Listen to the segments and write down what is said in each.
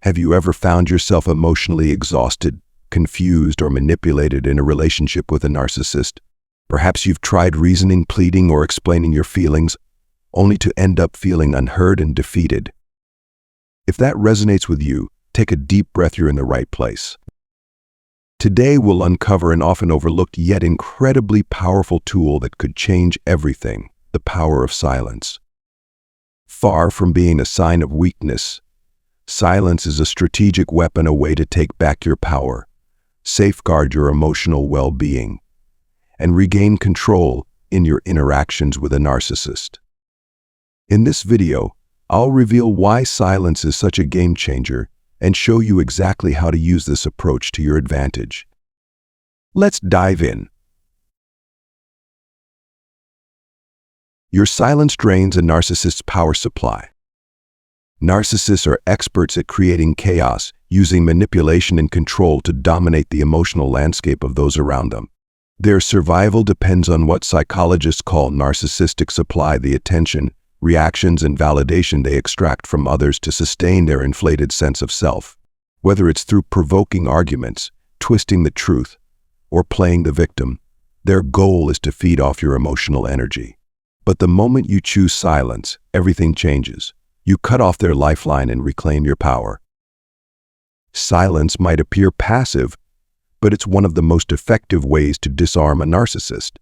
Have you ever found yourself emotionally exhausted, confused, or manipulated in a relationship with a narcissist? Perhaps you've tried reasoning, pleading, or explaining your feelings, only to end up feeling unheard and defeated. If that resonates with you, take a deep breath. You're in the right place. Today, we'll uncover an often overlooked yet incredibly powerful tool that could change everything: the power of silence. Far from being a sign of weakness, silence is a strategic weapon, a way to take back your power, safeguard your emotional well-being, and regain control in your interactions with a narcissist. In this video, I'll reveal why silence is such a game changer and show you exactly how to use this approach to your advantage. Let's dive in. Your silence drains a narcissist's power supply. Narcissists are experts at creating chaos, using manipulation and control to dominate the emotional landscape of those around them. Their survival depends on what psychologists call narcissistic supply, the attention, reactions, and validation they extract from others to sustain their inflated sense of self. Whether it's through provoking arguments, twisting the truth, or playing the victim, their goal is to feed off your emotional energy. But the moment you choose silence, everything changes. You cut off their lifeline and reclaim your power. Silence might appear passive, but it's one of the most effective ways to disarm a narcissist.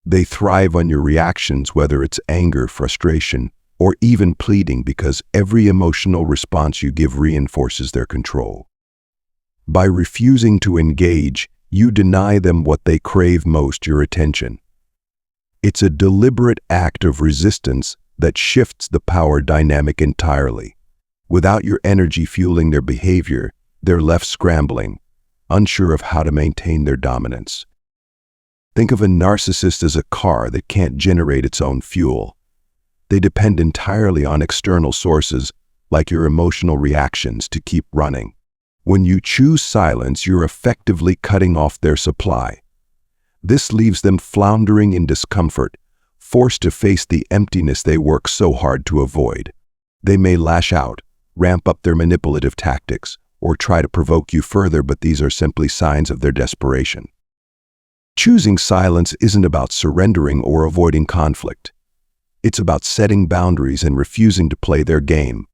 They thrive on your reactions, whether it's anger, frustration, or even pleading, because every emotional response you give reinforces their control. By refusing to engage, you deny them what they crave most: your attention. It's a deliberate act of resistance that shifts the power dynamic entirely. Without your energy fueling their behavior, they're left scrambling, unsure of how to maintain their dominance. Think of a narcissist as a car that can't generate its own fuel. They depend entirely on external sources, like your emotional reactions, to keep running. When you choose silence, you're effectively cutting off their supply. This leaves them floundering in discomfort, forced to face the emptiness they work so hard to avoid. They may lash out, ramp up their manipulative tactics, or try to provoke you further, but these are simply signs of their desperation. Choosing silence isn't about surrendering or avoiding conflict. It's about setting boundaries and refusing to play their game.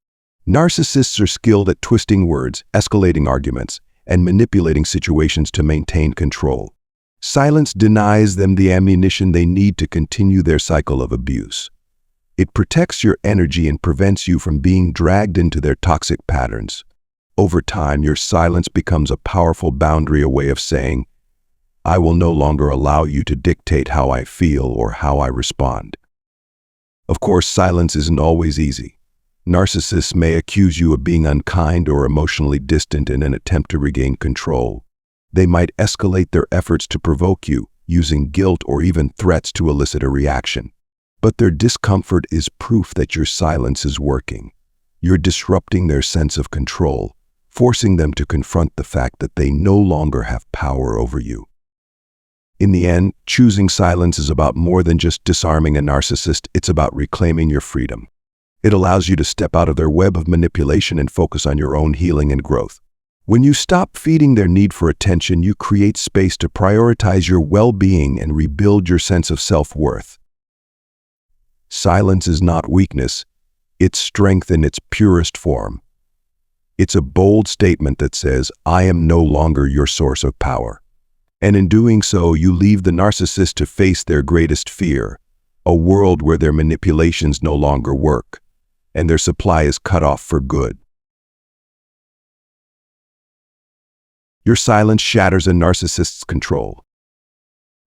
Narcissists are skilled at twisting words, escalating arguments, and manipulating situations to maintain control. Silence denies them the ammunition they need to continue their cycle of abuse. It protects your energy and prevents you from being dragged into their toxic patterns. Over time, your silence becomes a powerful boundary, a way of saying, "I will no longer allow you to dictate how I feel or how I respond." Of course, silence isn't always easy. Narcissists may accuse you of being unkind or emotionally distant in an attempt to regain control. They might escalate their efforts to provoke you, using guilt or even threats to elicit a reaction. But their discomfort is proof that your silence is working. You're disrupting their sense of control, forcing them to confront the fact that they no longer have power over you. In the end, choosing silence is about more than just disarming a narcissist. It's about reclaiming your freedom. It allows you to step out of their web of manipulation and focus on your own healing and growth. When you stop feeding their need for attention, you create space to prioritize your well-being and rebuild your sense of self-worth. Silence is not weakness, it's strength in its purest form. It's a bold statement that says, "I am no longer your source of power." And in doing so, you leave the narcissist to face their greatest fear, a world where their manipulations no longer work, and their supply is cut off for good. Your silence shatters a narcissist's control.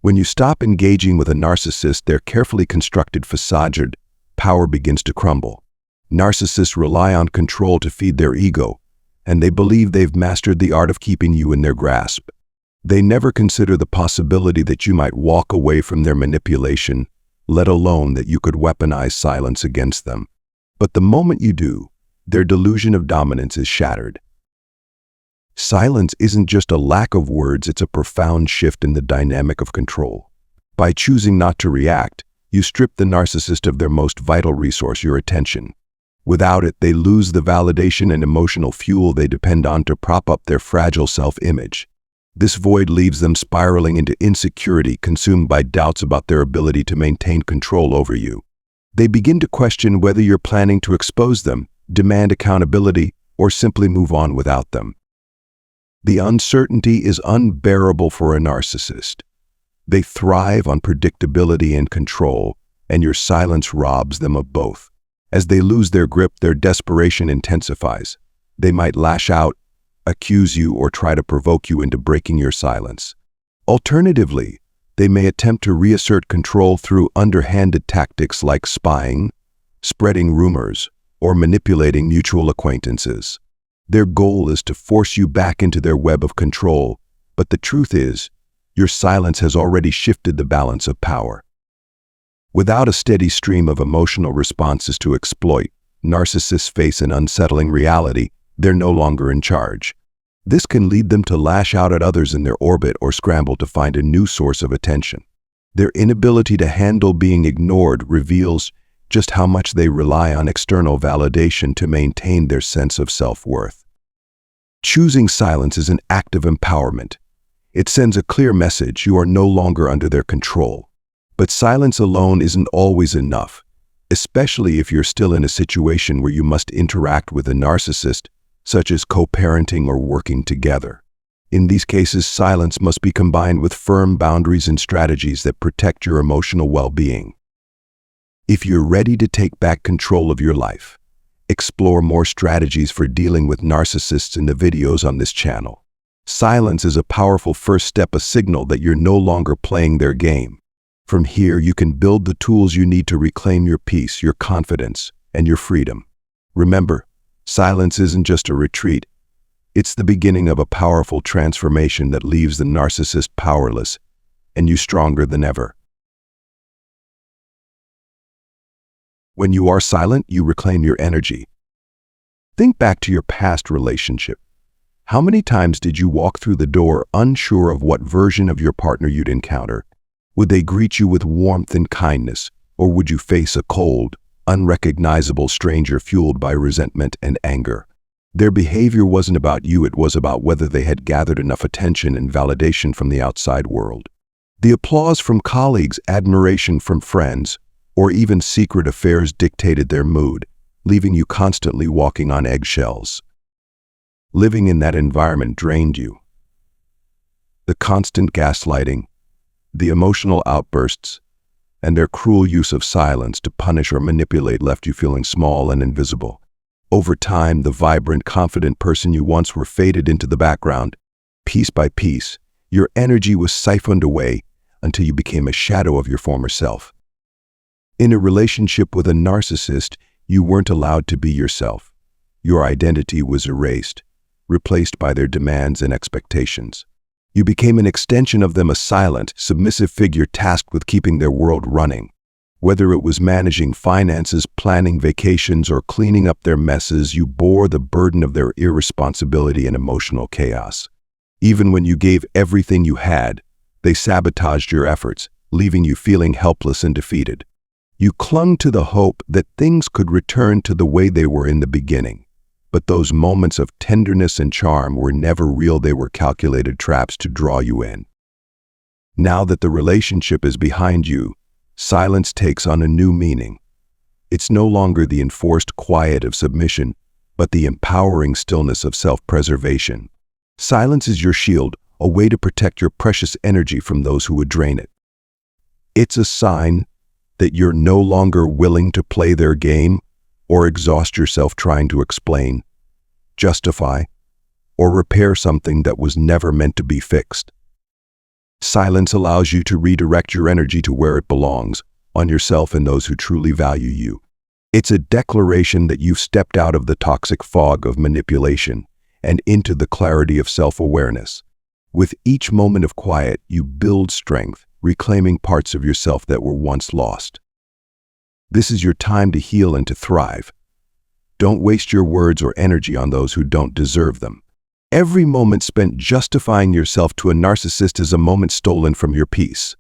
When you stop engaging with a narcissist, their carefully constructed facade, power begins to crumble. Narcissists rely on control to feed their ego, and they believe they've mastered the art of keeping you in their grasp. They never consider the possibility that you might walk away from their manipulation, let alone that you could weaponize silence against them. But the moment you do, their delusion of dominance is shattered. Silence isn't just a lack of words, it's a profound shift in the dynamic of control. By choosing not to react, you strip the narcissist of their most vital resource, your attention. Without it, they lose the validation and emotional fuel they depend on to prop up their fragile self-image. This void leaves them spiraling into insecurity, consumed by doubts about their ability to maintain control over you. They begin to question whether you're planning to expose them, demand accountability, or simply move on without them. The uncertainty is unbearable for a narcissist. They thrive on predictability and control, and your silence robs them of both. As they lose their grip, their desperation intensifies. They might lash out, accuse you, or try to provoke you into breaking your silence. Alternatively, they may attempt to reassert control through underhanded tactics like spying, spreading rumors, or manipulating mutual acquaintances. Their goal is to force you back into their web of control, but the truth is, your silence has already shifted the balance of power. Without a steady stream of emotional responses to exploit, narcissists face an unsettling reality: they're no longer in charge. This can lead them to lash out at others in their orbit or scramble to find a new source of attention. Their inability to handle being ignored reveals just how much they rely on external validation to maintain their sense of self-worth. Choosing silence is an act of empowerment. It sends a clear message: you are no longer under their control. But silence alone isn't always enough, especially if you're still in a situation where you must interact with a narcissist, such as co-parenting or working together. In these cases, silence must be combined with firm boundaries and strategies that protect your emotional well-being. If you're ready to take back control of your life, explore more strategies for dealing with narcissists in the videos on this channel. Silence is a powerful first step, a signal that you're no longer playing their game. From here, you can build the tools you need to reclaim your peace, your confidence, and your freedom. Remember, silence isn't just a retreat. It's the beginning of a powerful transformation that leaves the narcissist powerless and you stronger than ever. When you are silent, you reclaim your energy. Think back to your past relationship. How many times did you walk through the door unsure of what version of your partner you'd encounter? Would they greet you with warmth and kindness, or would you face a cold, unrecognizable stranger fueled by resentment and anger? Their behavior wasn't about you, it was about whether they had gathered enough attention and validation from the outside world. The applause from colleagues, admiration from friends, or even secret affairs dictated their mood, leaving you constantly walking on eggshells. Living in that environment drained you. The constant gaslighting, the emotional outbursts, and their cruel use of silence to punish or manipulate left you feeling small and invisible. Over time, the vibrant, confident person you once were faded into the background. Piece by piece, your energy was siphoned away until you became a shadow of your former self. In a relationship with a narcissist, you weren't allowed to be yourself. Your identity was erased, replaced by their demands and expectations. You became an extension of them, a silent, submissive figure tasked with keeping their world running. Whether it was managing finances, planning vacations, or cleaning up their messes, you bore the burden of their irresponsibility and emotional chaos. Even when you gave everything you had, they sabotaged your efforts, leaving you feeling helpless and defeated. You clung to the hope that things could return to the way they were in the beginning. But those moments of tenderness and charm were never real. They were calculated traps to draw you in. Now that the relationship is behind you, silence takes on a new meaning. It's no longer the enforced quiet of submission, but the empowering stillness of self-preservation. Silence is your shield, a way to protect your precious energy from those who would drain it. It's a sign that you're no longer willing to play their game or exhaust yourself trying to explain, justify, or repair something that was never meant to be fixed. Silence allows you to redirect your energy to where it belongs, on yourself and those who truly value you. It's a declaration that you've stepped out of the toxic fog of manipulation and into the clarity of self-awareness. With each moment of quiet, you build strength, reclaiming parts of yourself that were once lost. This is your time to heal and to thrive. Don't waste your words or energy on those who don't deserve them. Every moment spent justifying yourself to a narcissist is a moment stolen from your peace.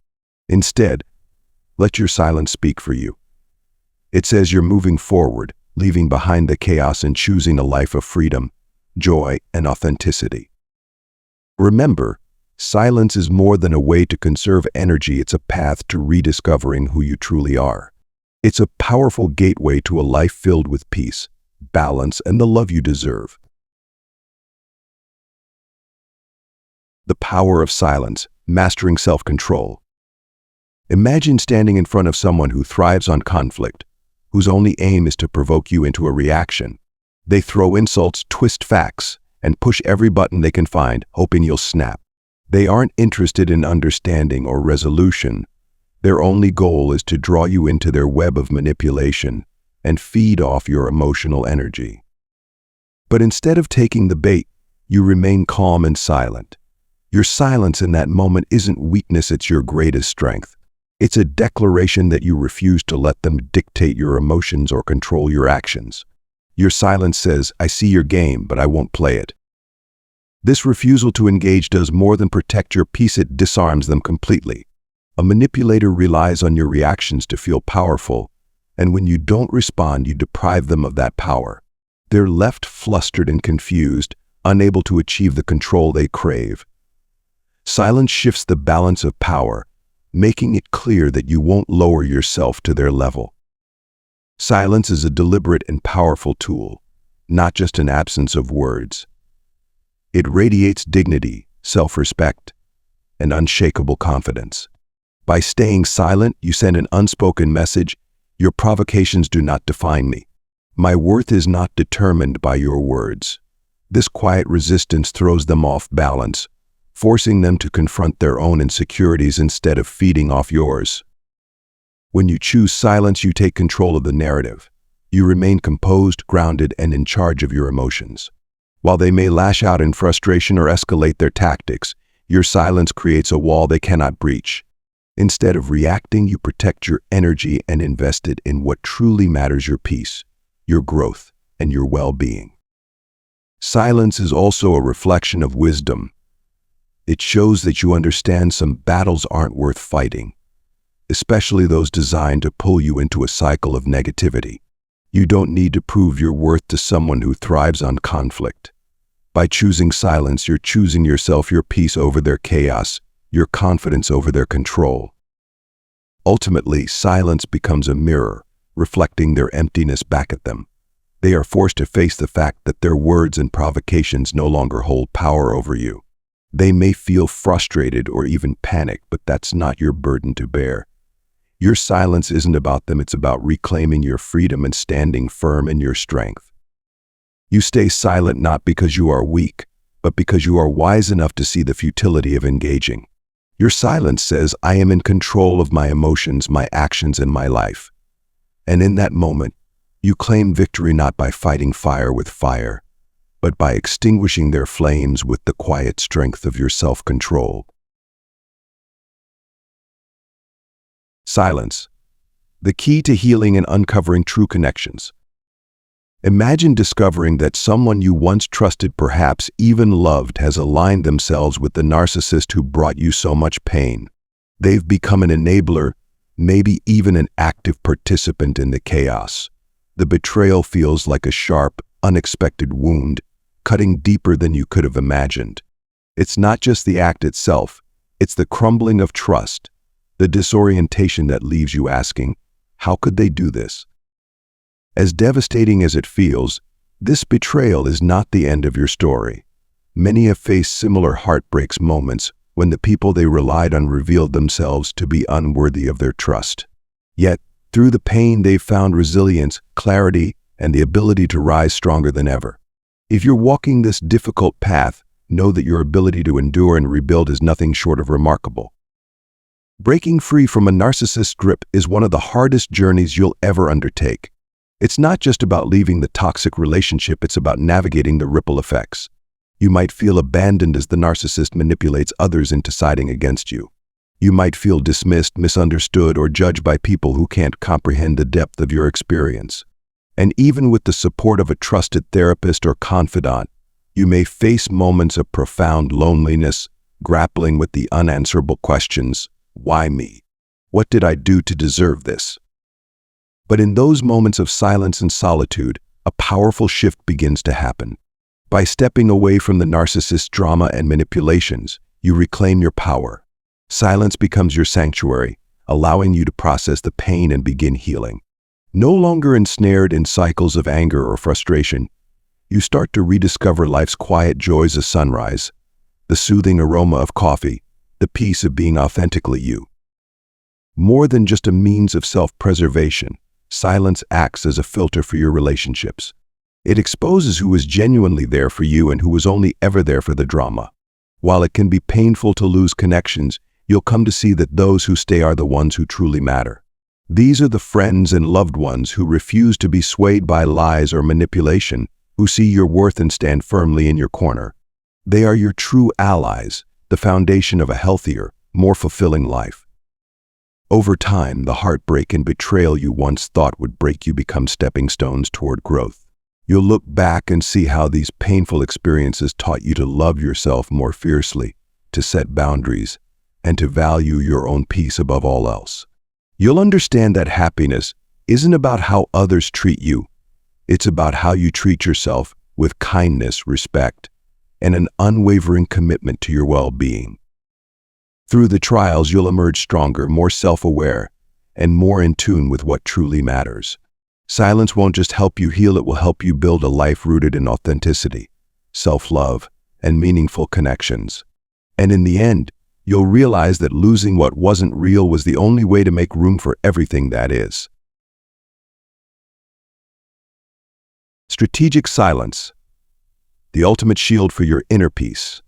Instead, let your silence speak for you. It says you're moving forward, leaving behind the chaos and choosing a life of freedom, joy, and authenticity. Remember, silence is more than a way to conserve energy. It's a path to rediscovering who you truly are. It's a powerful gateway to a life filled with peace, balance, and the love you deserve. The power of silence, mastering self-control. Imagine standing in front of someone who thrives on conflict, whose only aim is to provoke you into a reaction. They throw insults, twist facts, and push every button they can find, hoping you'll snap. They aren't interested in understanding or resolution. Their only goal is to draw you into their web of manipulation and feed off your emotional energy. But instead of taking the bait, you remain calm and silent. Your silence in that moment isn't weakness, it's your greatest strength. It's a declaration that you refuse to let them dictate your emotions or control your actions. Your silence says, I see your game, but I won't play it. This refusal to engage does more than protect your peace, it disarms them completely. A manipulator relies on your reactions to feel powerful, and when you don't respond, you deprive them of that power. They're left flustered and confused, unable to achieve the control they crave. Silence shifts the balance of power, making it clear that you won't lower yourself to their level. Silence is a deliberate and powerful tool, not just an absence of words. It radiates dignity, self-respect, and unshakable confidence. By staying silent, you send an unspoken message: your provocations do not define me. My worth is not determined by your words. This quiet resistance throws them off balance, forcing them to confront their own insecurities instead of feeding off yours. When you choose silence, you take control of the narrative. You remain composed, grounded, and in charge of your emotions. While they may lash out in frustration or escalate their tactics, your silence creates a wall they cannot breach. Instead of reacting, you protect your energy and invest it in what truly matters: your peace, your growth, and your well-being. Silence is also a reflection of wisdom. It shows that you understand some battles aren't worth fighting, especially those designed to pull you into a cycle of negativity. You don't need to prove your worth to someone who thrives on conflict. By choosing silence, you're choosing yourself, your peace over their chaos, your confidence over their control. Ultimately, silence becomes a mirror, reflecting their emptiness back at them. They are forced to face the fact that their words and provocations no longer hold power over you. They may feel frustrated or even panicked, but that's not your burden to bear. Your silence isn't about them, it's about reclaiming your freedom and standing firm in your strength. You stay silent not because you are weak, but because you are wise enough to see the futility of engaging. Your silence says, I am in control of my emotions, my actions, and my life. And in that moment, you claim victory not by fighting fire with fire, but by extinguishing their flames with the quiet strength of your self-control. Silence, the key to healing and uncovering true connections. Imagine discovering that someone you once trusted, perhaps even loved, has aligned themselves with the narcissist who brought you so much pain. They've become an enabler, maybe even an active participant in the chaos. The betrayal feels like a sharp, unexpected wound, cutting deeper than you could have imagined. It's not just the act itself, it's the crumbling of trust, the disorientation that leaves you asking, how could they do this? As devastating as it feels, this betrayal is not the end of your story. Many have faced similar heartbreaks, moments when the people they relied on revealed themselves to be unworthy of their trust. Yet, through the pain, they've found resilience, clarity, and the ability to rise stronger than ever. If you're walking this difficult path, know that your ability to endure and rebuild is nothing short of remarkable. Breaking free from a narcissist's grip is one of the hardest journeys you'll ever undertake. It's not just about leaving the toxic relationship, it's about navigating the ripple effects. You might feel abandoned as the narcissist manipulates others into siding against you. You might feel dismissed, misunderstood, or judged by people who can't comprehend the depth of your experience. And even with the support of a trusted therapist or confidant, you may face moments of profound loneliness, grappling with the unanswerable questions: why me? What did I do to deserve this? But in those moments of silence and solitude, a powerful shift begins to happen. By stepping away from the narcissist's drama and manipulations, you reclaim your power. Silence becomes your sanctuary, allowing you to process the pain and begin healing. No longer ensnared in cycles of anger or frustration, you start to rediscover life's quiet joys of sunrise, the soothing aroma of coffee, the peace of being authentically you. More than just a means of self-preservation, silence acts as a filter for your relationships. It exposes who is genuinely there for you and who is only ever there for the drama. While it can be painful to lose connections, you'll come to see that those who stay are the ones who truly matter. These are the friends and loved ones who refuse to be swayed by lies or manipulation, who see your worth and stand firmly in your corner. They are your true allies, the foundation of a healthier, more fulfilling life. Over time, the heartbreak and betrayal you once thought would break you become stepping stones toward growth. You'll look back and see how these painful experiences taught you to love yourself more fiercely, to set boundaries, and to value your own peace above all else. You'll understand that happiness isn't about how others treat you. It's about how you treat yourself with kindness, respect, and an unwavering commitment to your well-being. Through the trials, you'll emerge stronger, more self-aware, and more in tune with what truly matters. Silence won't just help you heal, it will help you build a life rooted in authenticity, self-love, and meaningful connections. And in the end, you'll realize that losing what wasn't real was the only way to make room for everything that is. Strategic silence, the ultimate shield for your inner peace.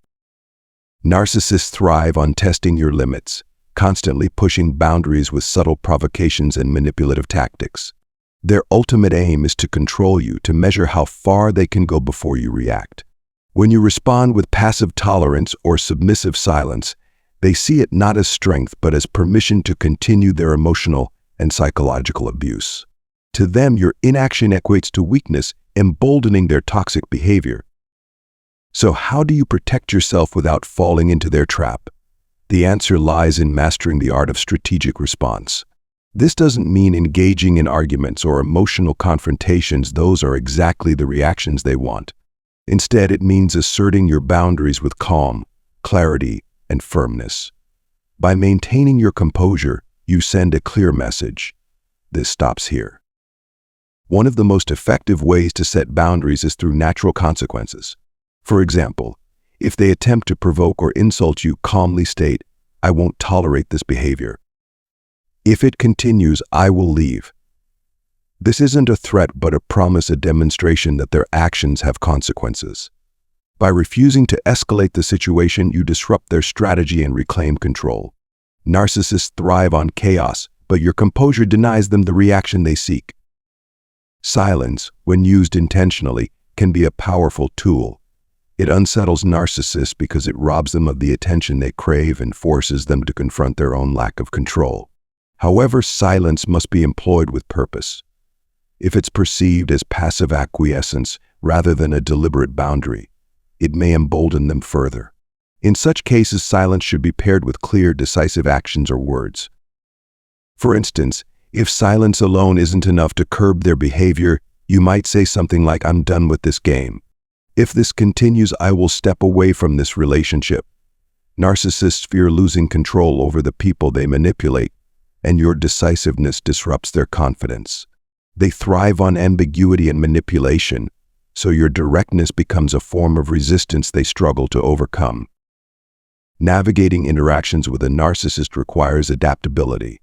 Narcissists thrive on testing your limits, constantly pushing boundaries with subtle provocations and manipulative tactics. Their ultimate aim is to control you, to measure how far they can go before you react. When you respond with passive tolerance or submissive silence, they see it not as strength but as permission to continue their emotional and psychological abuse. To them, your inaction equates to weakness, emboldening their toxic behavior. So how do you protect yourself without falling into their trap? The answer lies in mastering the art of strategic response. This doesn't mean engaging in arguments or emotional confrontations. Those are exactly the reactions they want. Instead, it means asserting your boundaries with calm, clarity, and firmness. By maintaining your composure, you send a clear message. This stops here. One of the most effective ways to set boundaries is through natural consequences. For example, if they attempt to provoke or insult you, calmly state, "I won't tolerate this behavior. If it continues, I will leave." This isn't a threat but a promise, a demonstration that their actions have consequences. By refusing to escalate the situation, you disrupt their strategy and reclaim control. Narcissists thrive on chaos, but your composure denies them the reaction they seek. Silence, when used intentionally, can be a powerful tool. It unsettles narcissists because it robs them of the attention they crave and forces them to confront their own lack of control. However, silence must be employed with purpose. If it's perceived as passive acquiescence rather than a deliberate boundary, it may embolden them further. In such cases, silence should be paired with clear, decisive actions or words. For instance, if silence alone isn't enough to curb their behavior, you might say something like, "I'm done with this game. If this continues, I will step away from this relationship." Narcissists fear losing control over the people they manipulate, and your decisiveness disrupts their confidence. They thrive on ambiguity and manipulation, so your directness becomes a form of resistance they struggle to overcome. Navigating interactions with a narcissist requires adaptability.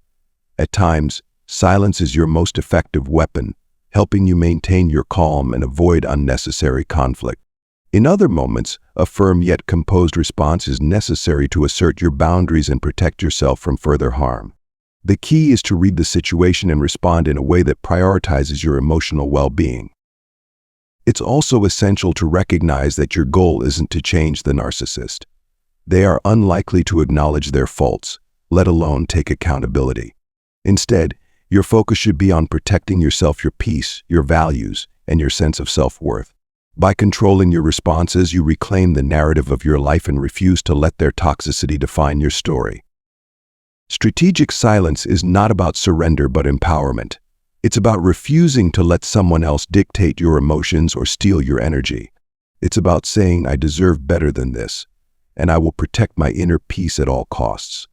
At times, silence is your most effective weapon, helping you maintain your calm and avoid unnecessary conflict. In other moments, a firm yet composed response is necessary to assert your boundaries and protect yourself from further harm. The key is to read the situation and respond in a way that prioritizes your emotional well-being. It's also essential to recognize that your goal isn't to change the narcissist. They are unlikely to acknowledge their faults, let alone take accountability. Instead, your focus should be on protecting yourself, your peace, your values, and your sense of self-worth. By controlling your responses, you reclaim the narrative of your life and refuse to let their toxicity define your story. Strategic silence is not about surrender but empowerment. It's about refusing to let someone else dictate your emotions or steal your energy. It's about saying, I deserve better than this, and I will protect my inner peace at all costs.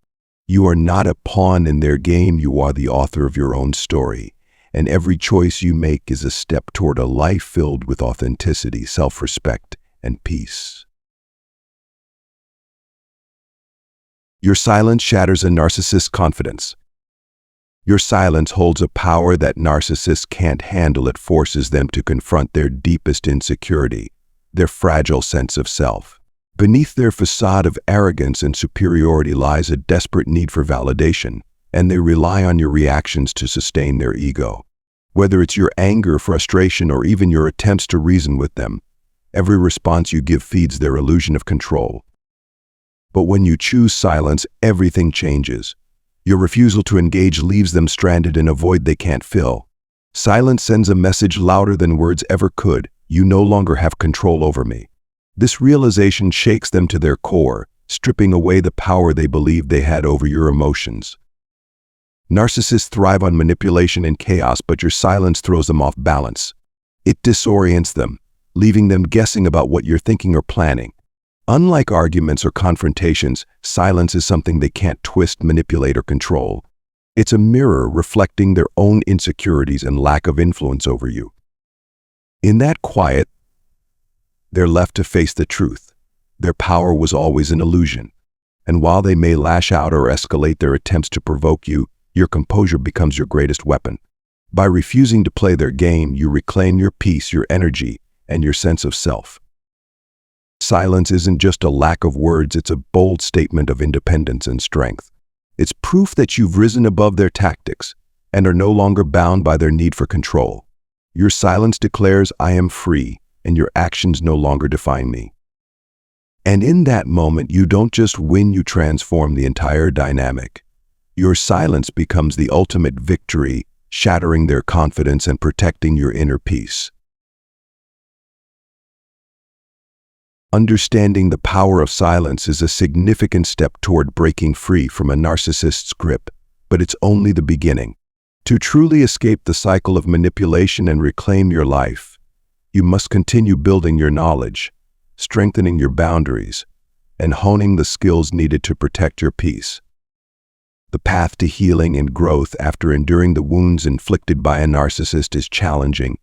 You are not a pawn in their game, you are the author of your own story, and every choice you make is a step toward a life filled with authenticity, self-respect, and peace. Your silence shatters a narcissist's confidence. Your silence holds a power that narcissists can't handle. It forces them to confront their deepest insecurity, their fragile sense of self. Beneath their facade of arrogance and superiority lies a desperate need for validation, and they rely on your reactions to sustain their ego. Whether it's your anger, frustration, or even your attempts to reason with them, every response you give feeds their illusion of control. But when you choose silence, everything changes. Your refusal to engage leaves them stranded in a void they can't fill. Silence sends a message louder than words ever could. You no longer have control over me. This realization shakes them to their core, stripping away the power they believed they had over your emotions. Narcissists thrive on manipulation and chaos, but your silence throws them off balance. It disorients them, leaving them guessing about what you're thinking or planning. Unlike arguments or confrontations, silence is something they can't twist, manipulate, or control. It's a mirror reflecting their own insecurities and lack of influence over you. In that quiet, they're left to face the truth. Their power was always an illusion. And while they may lash out or escalate their attempts to provoke you, your composure becomes your greatest weapon. By refusing to play their game, you reclaim your peace, your energy, and your sense of self. Silence isn't just a lack of words, it's a bold statement of independence and strength. It's proof that you've risen above their tactics and are no longer bound by their need for control. Your silence declares, I am free, and your actions no longer define me. And in that moment, you don't just win, you transform the entire dynamic. Your silence becomes the ultimate victory, shattering their confidence and protecting your inner peace. Understanding the power of silence is a significant step toward breaking free from a narcissist's grip, but it's only the beginning. To truly escape the cycle of manipulation and reclaim your life, you must continue building your knowledge, strengthening your boundaries, and honing the skills needed to protect your peace. The path to healing and growth after enduring the wounds inflicted by a narcissist is challenging,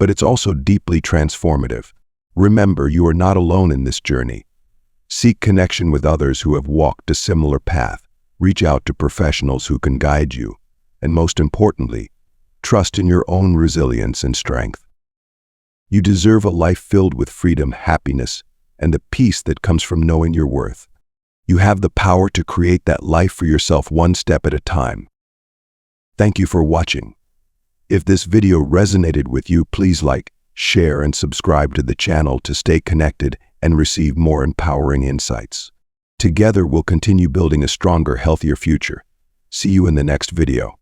but it's also deeply transformative. Remember, you are not alone in this journey. Seek connection with others who have walked a similar path. Reach out to professionals who can guide you. And most importantly, trust in your own resilience and strength. You deserve a life filled with freedom, happiness, and the peace that comes from knowing your worth. You have the power to create that life for yourself one step at a time. Thank you for watching. If this video resonated with you, please like, share, and subscribe to the channel to stay connected and receive more empowering insights. Together, we'll continue building a stronger, healthier future. See you in the next video.